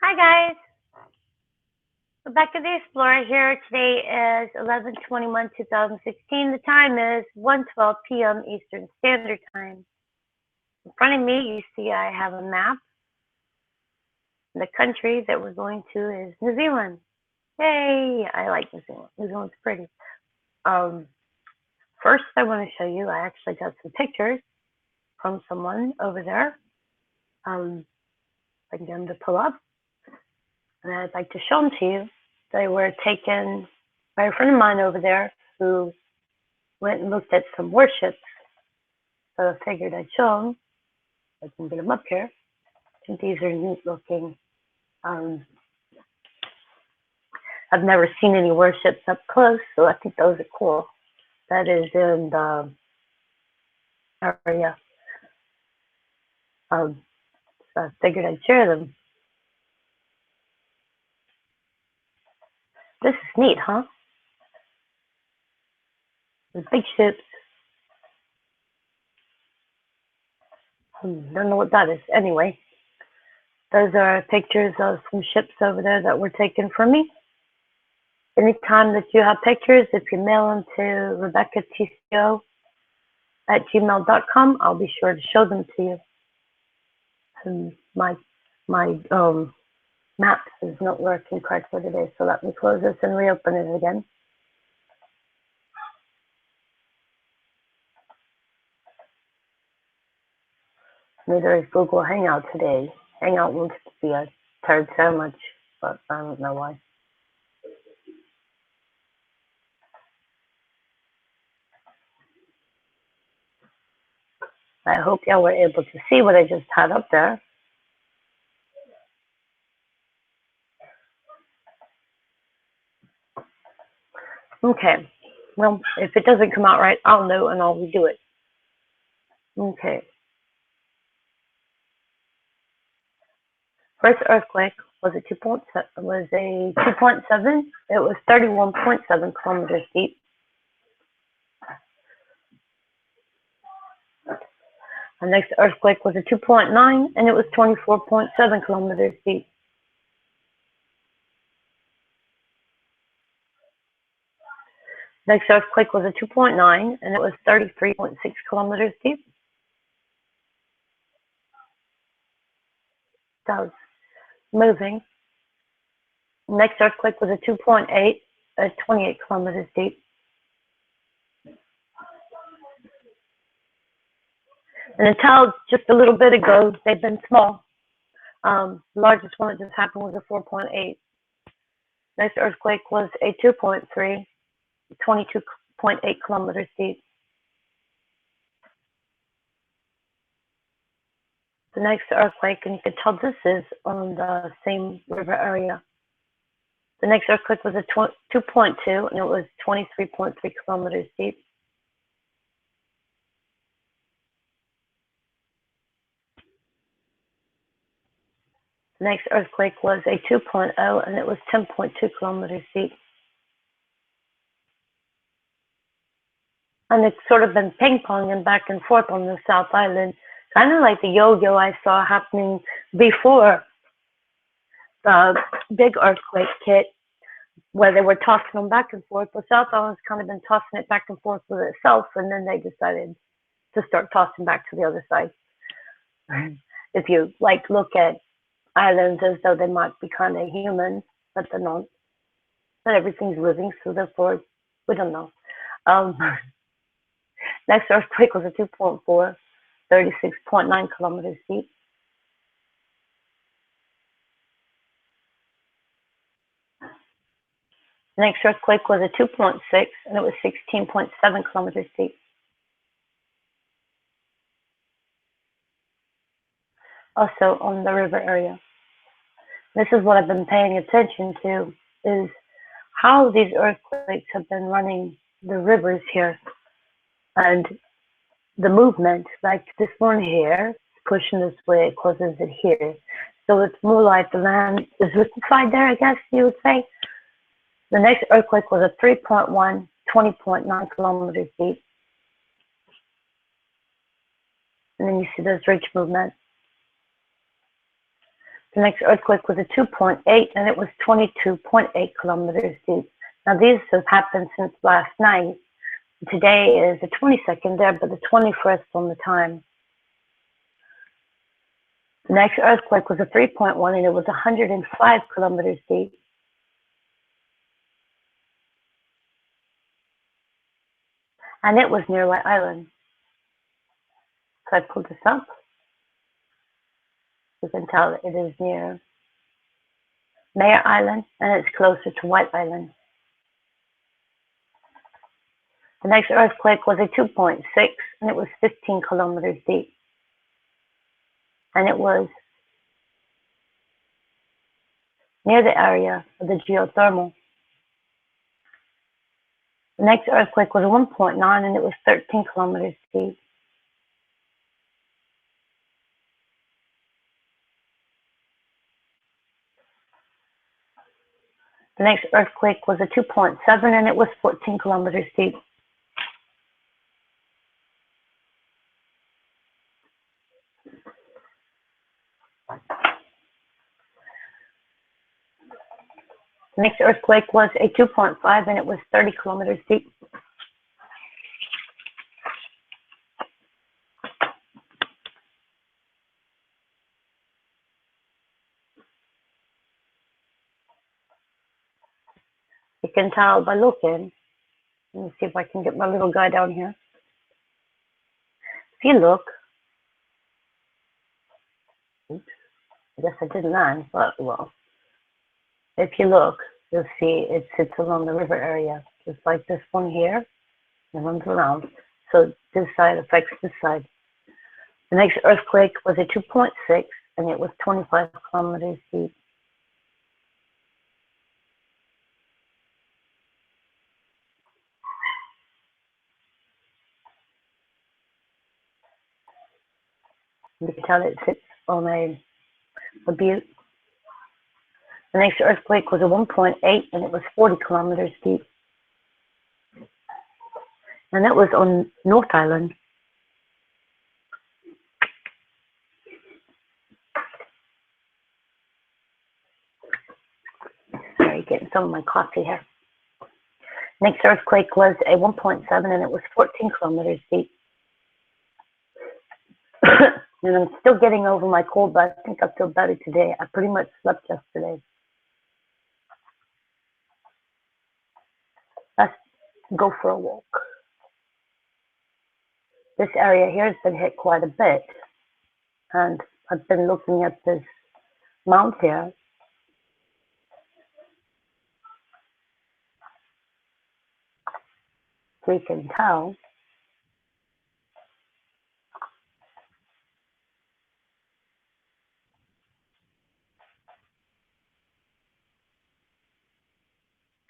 Hi guys, Rebecca the Explorer here. Today is 11/21/2016. The time is 1:12 p.m. Eastern Standard Time. In front of me, you see I have a map. The country that we're going to is New Zealand. Yay! I like New Zealand. New Zealand's pretty. First, I want to show you, I actually got some pictures from someone over there. I can get them to pull up. And I'd like to show them to you. They were taken by a friend of mine over there who went and looked at some warships. So I figured I'd show them. I can get them up here. I think these are neat looking. I've never seen any warships up close, so I think those are cool. That is in the area. So I figured I'd share them. This is neat, huh? The big ships. Don't know what that is. Anyway, those are pictures of some ships over there that were taken from me. Anytime that you have pictures, if you mail them to rebeccatco@gmail.com, I'll be sure to show them to you. And my map is not working correctly today, so let me close this and reopen it again. Neither is Google Hangout today. Hangout wants to be a third so much, but I don't know why. I hope y'all were able to see what I just had up there. Okay, well, if it doesn't come out right, I'll know and I'll redo it. Okay. First earthquake was a 2.7. It was 31.7 kilometers deep. The next earthquake was a 2.9, and it was 24.7 kilometers deep. Next earthquake was a 2.9, and it was 33.6 kilometers deep. That was moving. Next earthquake was a 2.8 at 28 kilometers deep. And until just a little bit ago, they've been small. The largest one that just happened was a 4.8. Next earthquake was a 2.3, 22.8 kilometers deep. The next earthquake, and you can tell this is on the same river area. The next earthquake was a 2.2, and it was 23.3 kilometers deep. The next earthquake was a 2.0, and it was 10.2 kilometers deep. And it's sort of been ping-ponging back and forth on the South Island, kind of like the yo-yo I saw happening before the big earthquake hit, where they were tossing them back and forth. The South Island's kind of been tossing it back and forth with itself, and then they decided to start tossing back to the other side. If you look at islands as though they might be kind of human, but they're not. Not everything's living, so therefore we don't know. Next earthquake was a 2.4, 36.9 kilometers deep. The next earthquake was a 2.6, and it was 16.7 kilometers deep. Also on the river area. This is what I've been paying attention to, is how these earthquakes have been running the rivers here. And the movement, like this one here, pushing this way, it causes it here. So it's more like the land is liquefied there, I guess you would say. The next earthquake was a 3.1, 20.9 kilometers deep. And then you see those ridge movements. The next earthquake was a 2.8, and it was 22.8 kilometers deep. Now, these have happened since last night. Today is the 22nd there, but the 21st on the time. The next earthquake was a 3.1, and it was 105 kilometers deep. And it was near White Island. So I pulled this up. You can tell it is near Mayor Island, and it's closer to White Island. The next earthquake was a 2.6, and it was 15 kilometers deep. And it was near the area of the geothermal. The next earthquake was a 1.9, and it was 13 kilometers deep. The next earthquake was a 2.7, and it was 14 kilometers deep. The next earthquake was a 2.5, and it was 30 kilometers deep. You can tell by looking. Let me see if I can get my little guy down here. If you look, oops, I guess I didn't land, but well. If you look, you'll see it sits along the river area, just like this one here. It runs around. So this side affects this side. The next earthquake was a 2.6, and it was 25 kilometers deep. You can tell it sits on a butte. The next earthquake was a 1.8, and it was 40 kilometers deep. And that was on North Island. Sorry, getting some of my coffee here. Next earthquake was a 1.7, and it was 14 kilometers deep. And I'm still getting over my cold, but I think I feel better today. I pretty much slept yesterday. Let's go for a walk. This area here has been hit quite a bit. And I've been looking at this mount here. So you can tell.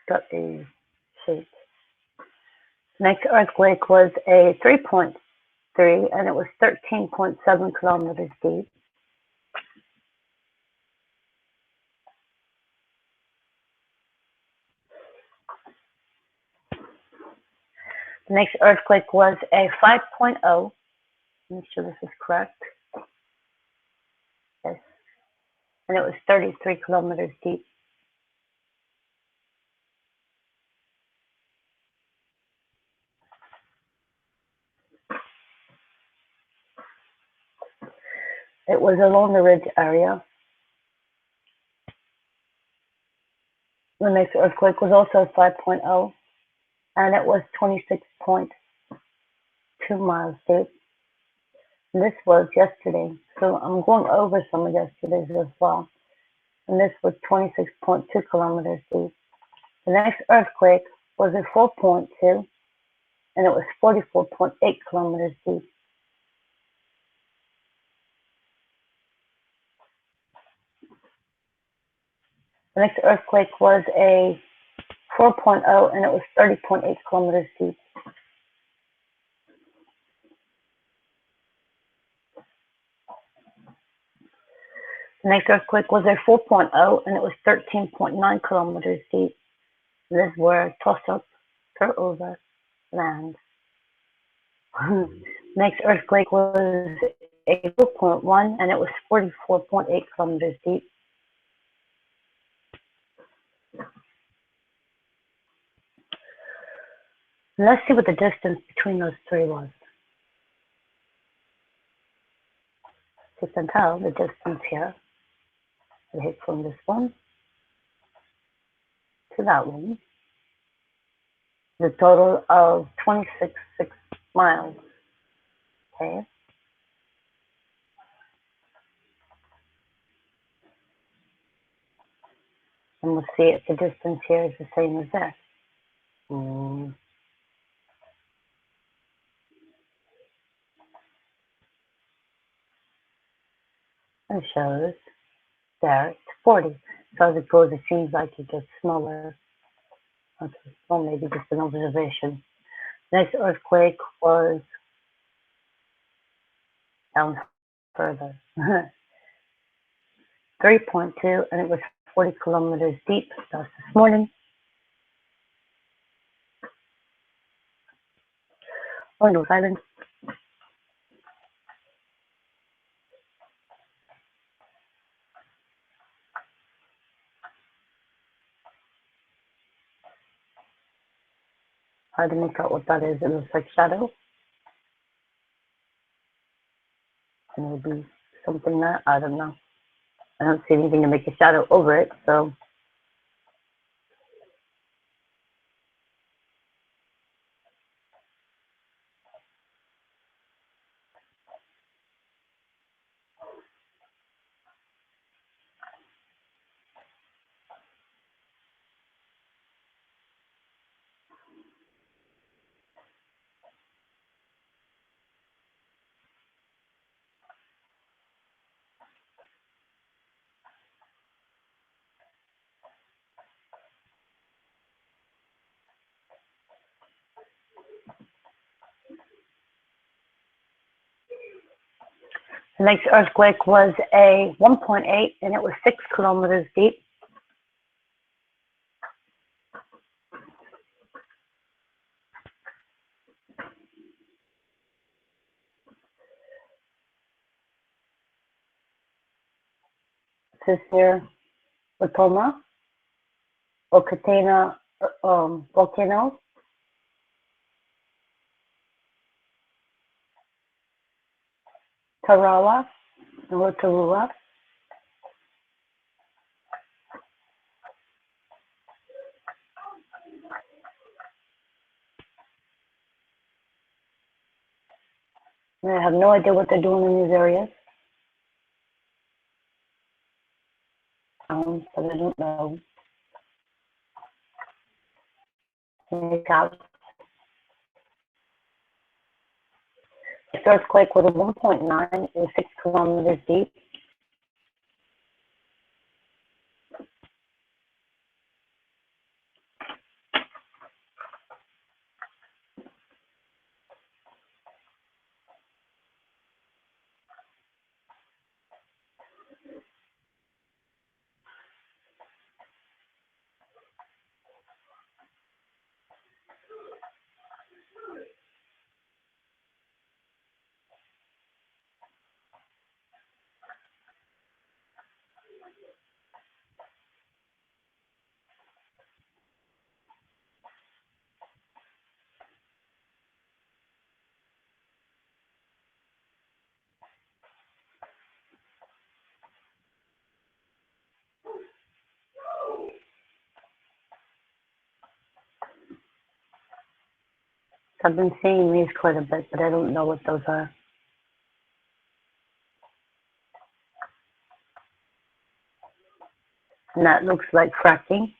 Got the shape. Next earthquake was a 3.3, and it was 13.7 kilometers deep. The next earthquake was a 5.0. Make sure this is correct. Yes. And it was 33 kilometers deep. It was along the ridge area. The next earthquake was also 5.0, and it was 26.2 miles deep. And this was yesterday, so I'm going over some of yesterday's as well. And this was 26.2 kilometers deep. The next earthquake was a 4.2, and it was 44.8 kilometers deep. The next earthquake was a 4.0, and it was 30.8 kilometers deep. The next earthquake was a 4.0, and it was 13.9 kilometers deep. This is where toss-up, throw over, land. Next earthquake was a 4.1, and it was 44.8 kilometers deep. And let's see what the distance between those three was. You can tell the distance here. I hit from this one to that one. The total of 26.6 miles. Okay. And we'll see if the distance here is the same as this. And it shows there it's 40. So as it goes, it seems like it gets smaller. Okay, well, maybe just an observation. Next earthquake was down further. 3.2, and it was 40 kilometers deep. That was this morning. North Island. Hard to make out what that is. It looks like shadow. And it would be something that, I don't know. I don't see anything to make a shadow over it, so. The next earthquake was a 1.8, and it was 6 kilometers deep. This is here, Otoma, Okatena volcano. Tarawa, and Rotorua. I have no idea what they're doing in these areas. But I don't know. Make out. This earthquake was a 1.9. It was 6 kilometers deep. I've been seeing these quite a bit, but I don't know what those are. And that looks like fracking.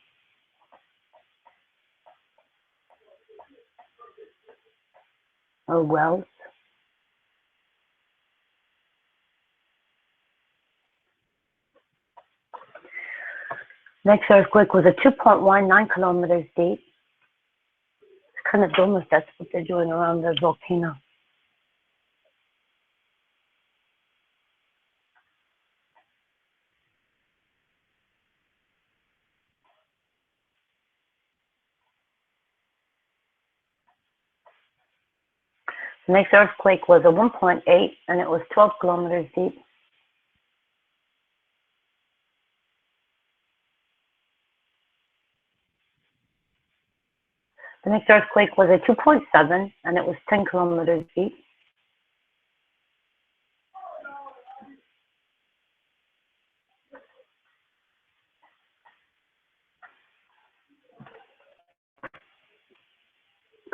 Or wells. Next earthquake was a 2.19 kilometers deep. It's kind of dumb if that's what they're doing around the volcano. The next earthquake was a 1.8, and it was 12 kilometers deep. The next earthquake was a 2.7, and it was 10 kilometers deep.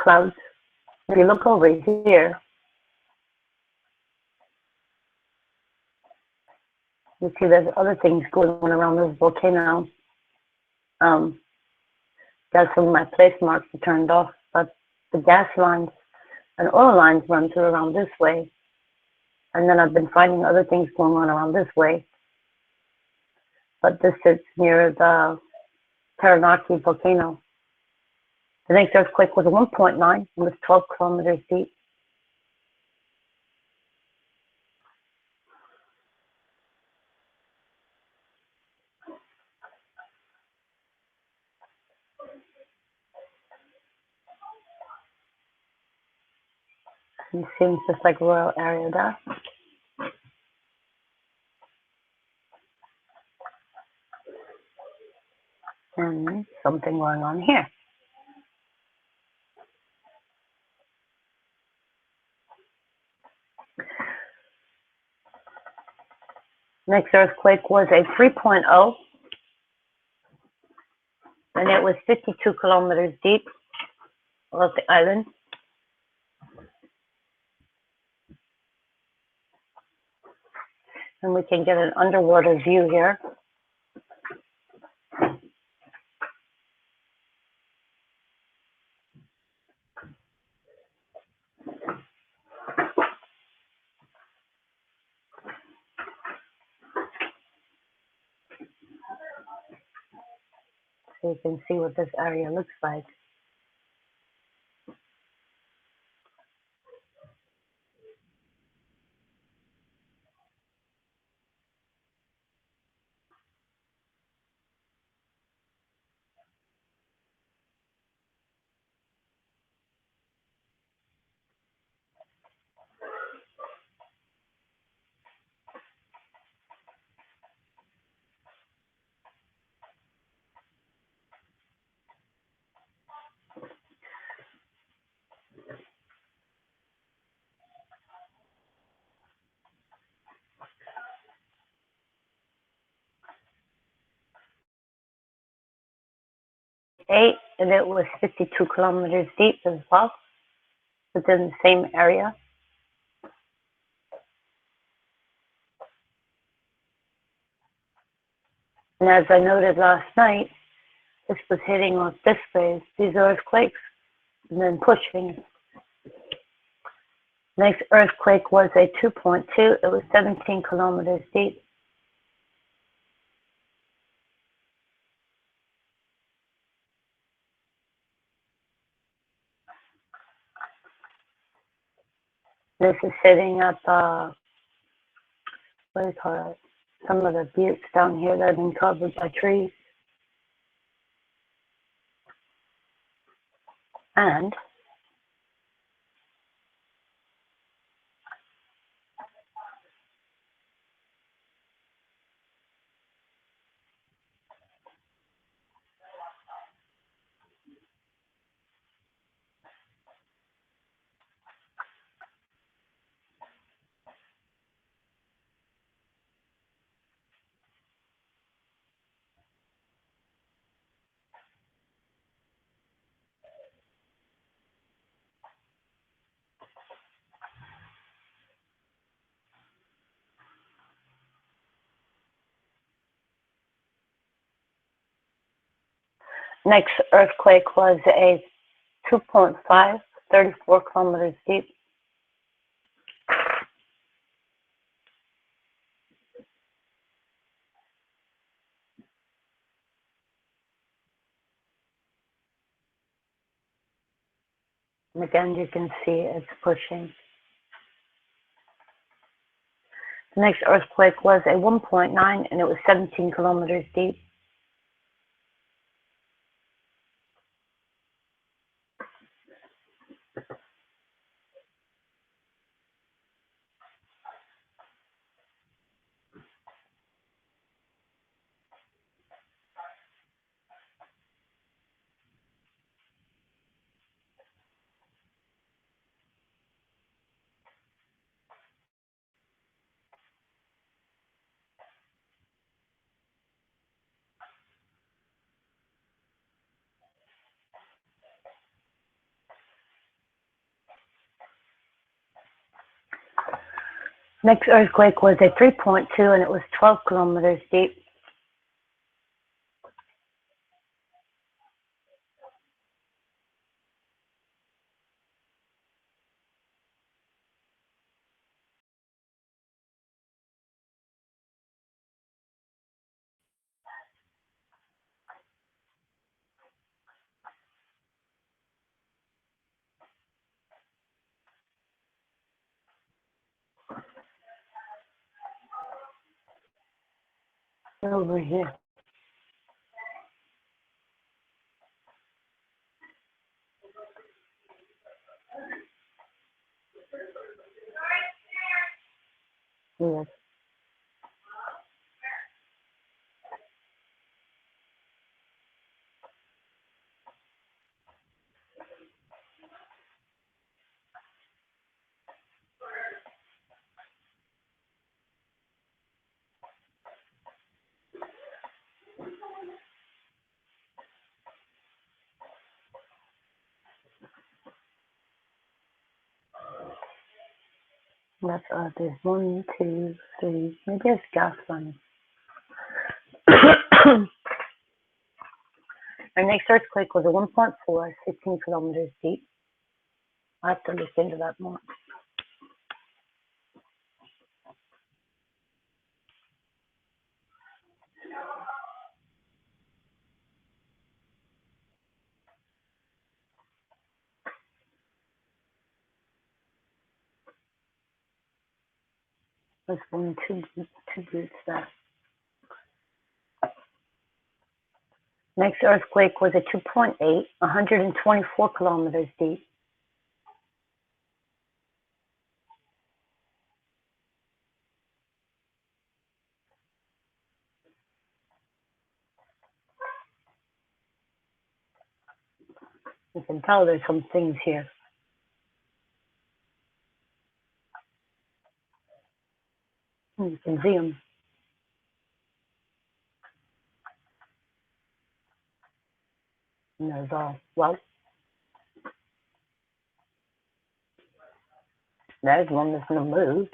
Clouds. If you look over here, you see there's other things going on around this volcano. Got some of my place marks are turned off, but the gas lines and oil lines run through around this way. And then I've been finding other things going on around this way. But this sits near the Taranaki volcano. The next earthquake was a 1.9 and was 12 kilometers deep. It seems just like a rural area there. And something going on here. Next earthquake was a 3.0, and it was 52 kilometers deep off the island. And we can get an underwater view here. So you can see what this area looks like. And it was 52 kilometers deep as well, within the same area. And as I noted last night, this was hitting off this phase, these earthquakes, and then pushing. Next earthquake was a 2.2. It was 17 kilometers deep. This is sitting at the, what do you call it? Some of the buttes down here that have been covered by trees. And next earthquake was a 2.5, 34 kilometers deep. And again, you can see it's pushing. The next earthquake was a 1.9, and it was 17 kilometers deep. Next earthquake was a 3.2 and it was 12 kilometers deep. Over here. Yes. That's there's 1, 2, 3. Maybe it's gas running. Our next earthquake was a 1.4, 16 kilometers deep. I have to look into that more. There's 1, 2 groups there. Next earthquake was a 2.8, 124 kilometers deep. You can tell there's some things here. You can see them. And there's well, there's one that's not moved.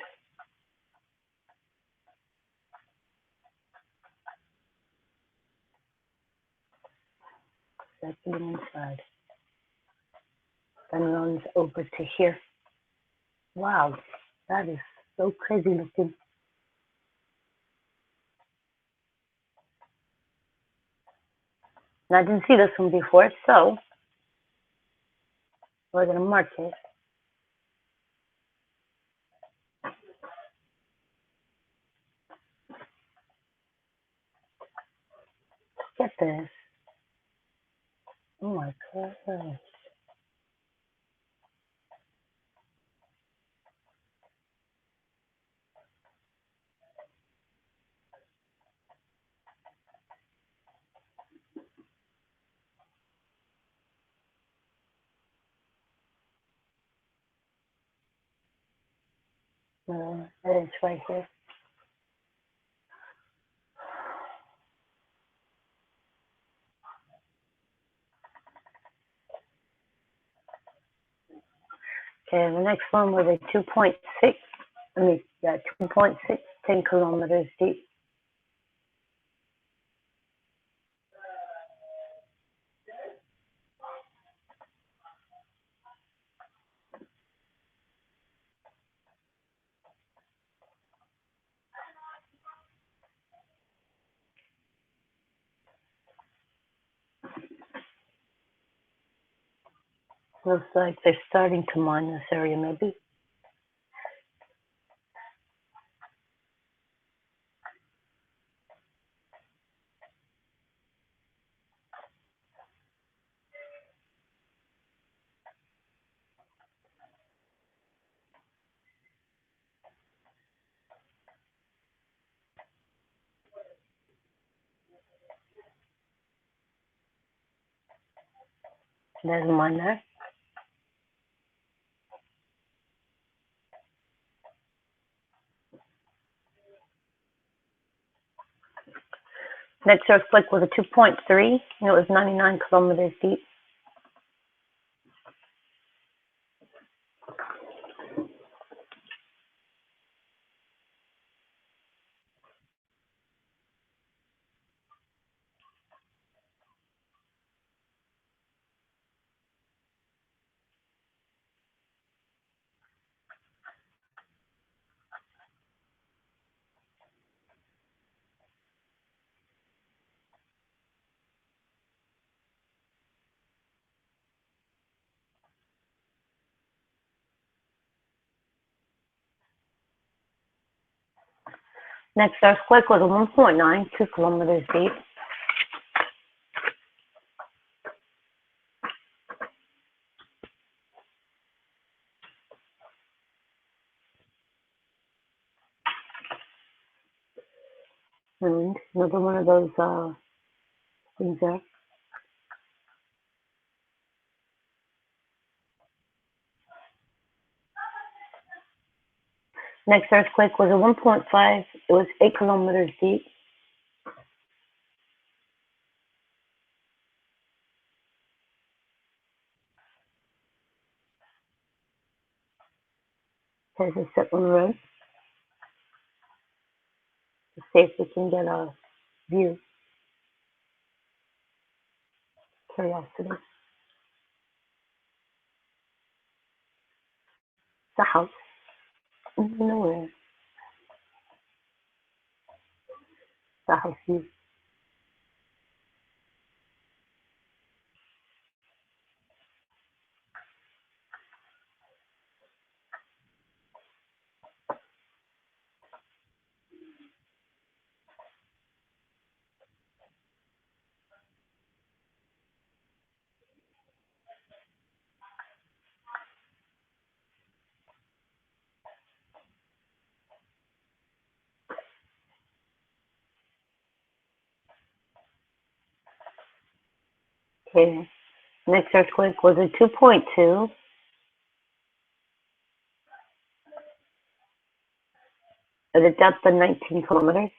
That's the inside. Then runs over to here. Wow, that is so crazy looking. And I didn't see this one before, so we're gonna mark it. Get this. Oh my gosh. It is right here. Okay, the next one was a 2.6, 2.6, 10 kilometers deep. Looks like they're starting to mine this area, maybe. There's one there. Next earthquake was a 2.3, and it was 99 kilometers deep. Next earthquake was a 1.92 kilometers deep. And another one of those things there. Next earthquake was a 1.5. It was 8 kilometers deep. There's a sit on the road to see if we can get a view. Curiosity. It's a house. Nowhere. It's a house view. Okay. Next earthquake was a 2.2 at a depth of 19 kilometers.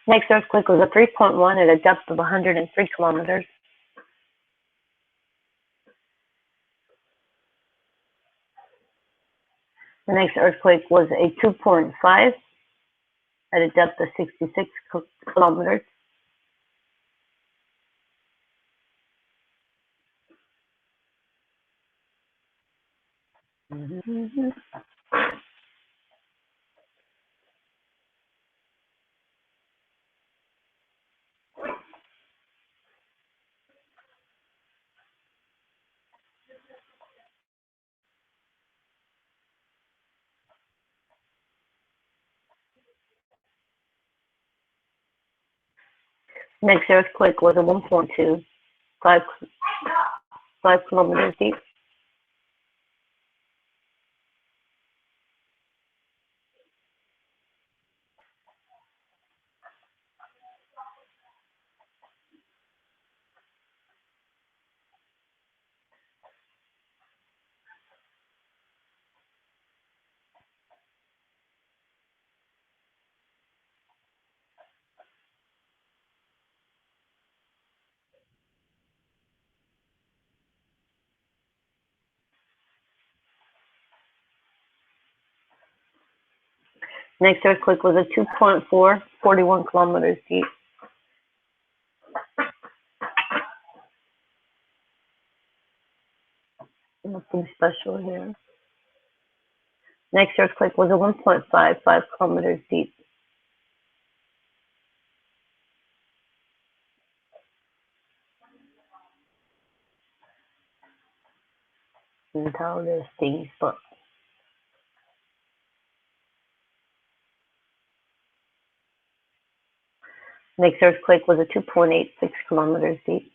Next earthquake was a 3.1 at a depth of 103 kilometers. The next earthquake was a 2.5 at a depth of 66 kilometers. Next earthquake was a 1.2, 5 kilometers deep. Next earthquake was a 2.4, 41 kilometers deep. Nothing special here. Next earthquake was a 1.5, 5 kilometers deep. And how this thing but next earthquake was a 2.8, 6 kilometers deep.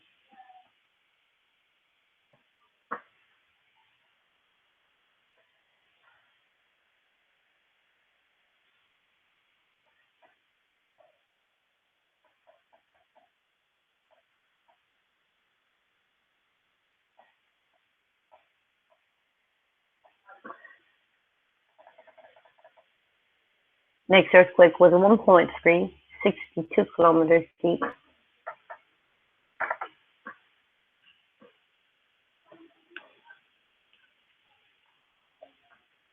Next earthquake was a 1.3, 62 kilometers deep.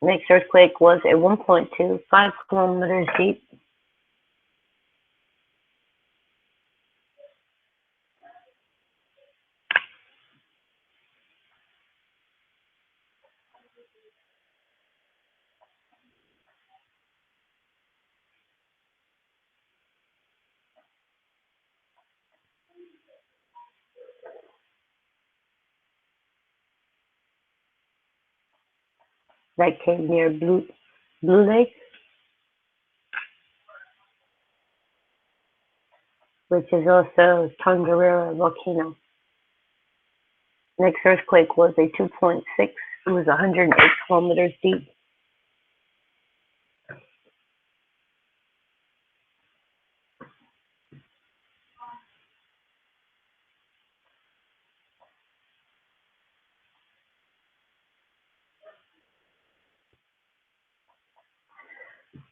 Next earthquake was a 1.2, 5 kilometers deep. That came near Blue Lake, which is also Tongariro volcano. Next earthquake was a 2.6. It was 108 kilometers deep.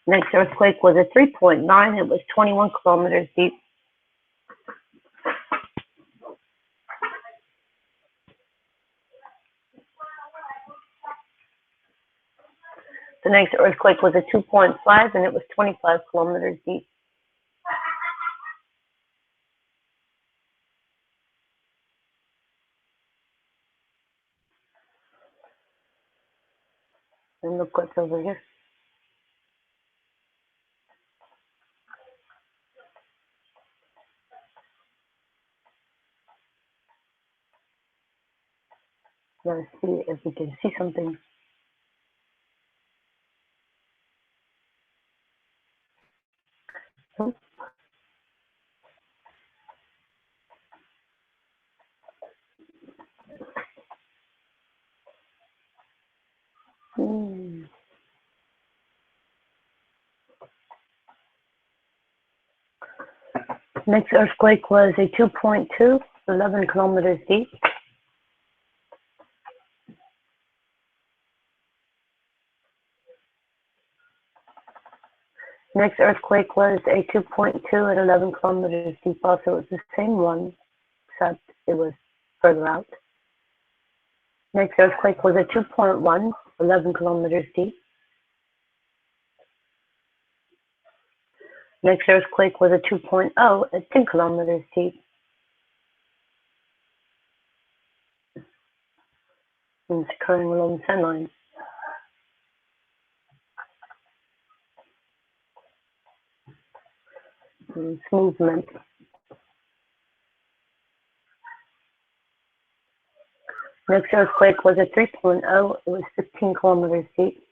Next earthquake was a 3.9. It was 21 kilometers deep. The next earthquake was a 2.5, and it was 25 kilometers deep. And look what's over here. Let's see if we can see something. Next earthquake was a 2.2, 11 kilometers deep. Next earthquake was a 2.2 at 11 kilometers deep. Also, it was the same one, except it was further out. Next earthquake was a 2.1, 11 kilometers deep. Next earthquake was a 2.0 at 10 kilometers deep. And it's occurring along the sand line. And it's movement. Next earthquake was a 3.0. It was 15 kilometers deep.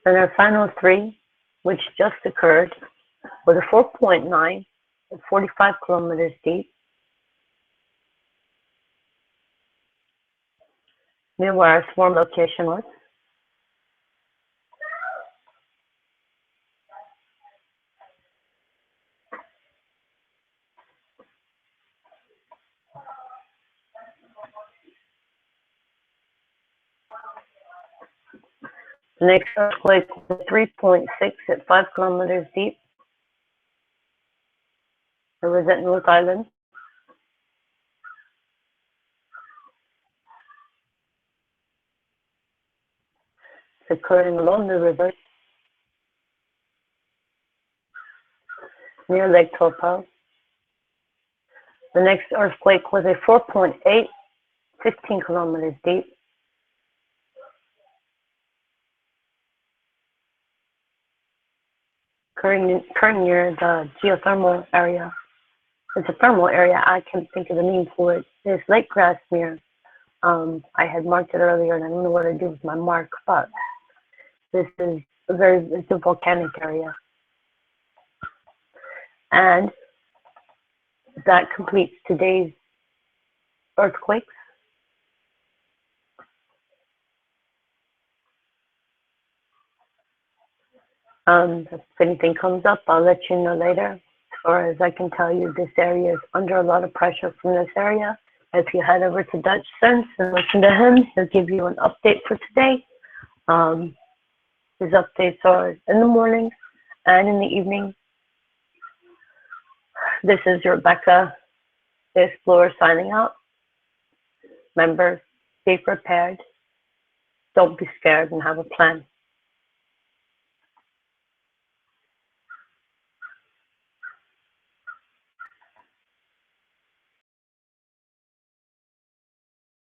And our final three, which just occurred, was a 4.9 at 45 kilometers deep. Near where our swarm location was. The next earthquake was 3.6 at 5 kilometers deep. It was at North Island. It's occurring along the river near Lake Taupo. The next earthquake was a 4.8, 15 kilometers deep. Occurring near the geothermal area. It's a thermal area. I can't think of the name for it. There's Lake Grassmere. I had marked it earlier, and I don't know what to do with my mark, but this is it's a volcanic area. And that completes today's earthquakes. If anything comes up, I'll let you know later. As far as I can tell you, this area is under a lot of pressure from this area, If you head over to Dutch Sense and listen to him, he'll give you an update for today. His updates are in the morning and in the evening. This is Rebecca, the Explorer, signing out. Remember, stay prepared, don't be scared, and have a plan.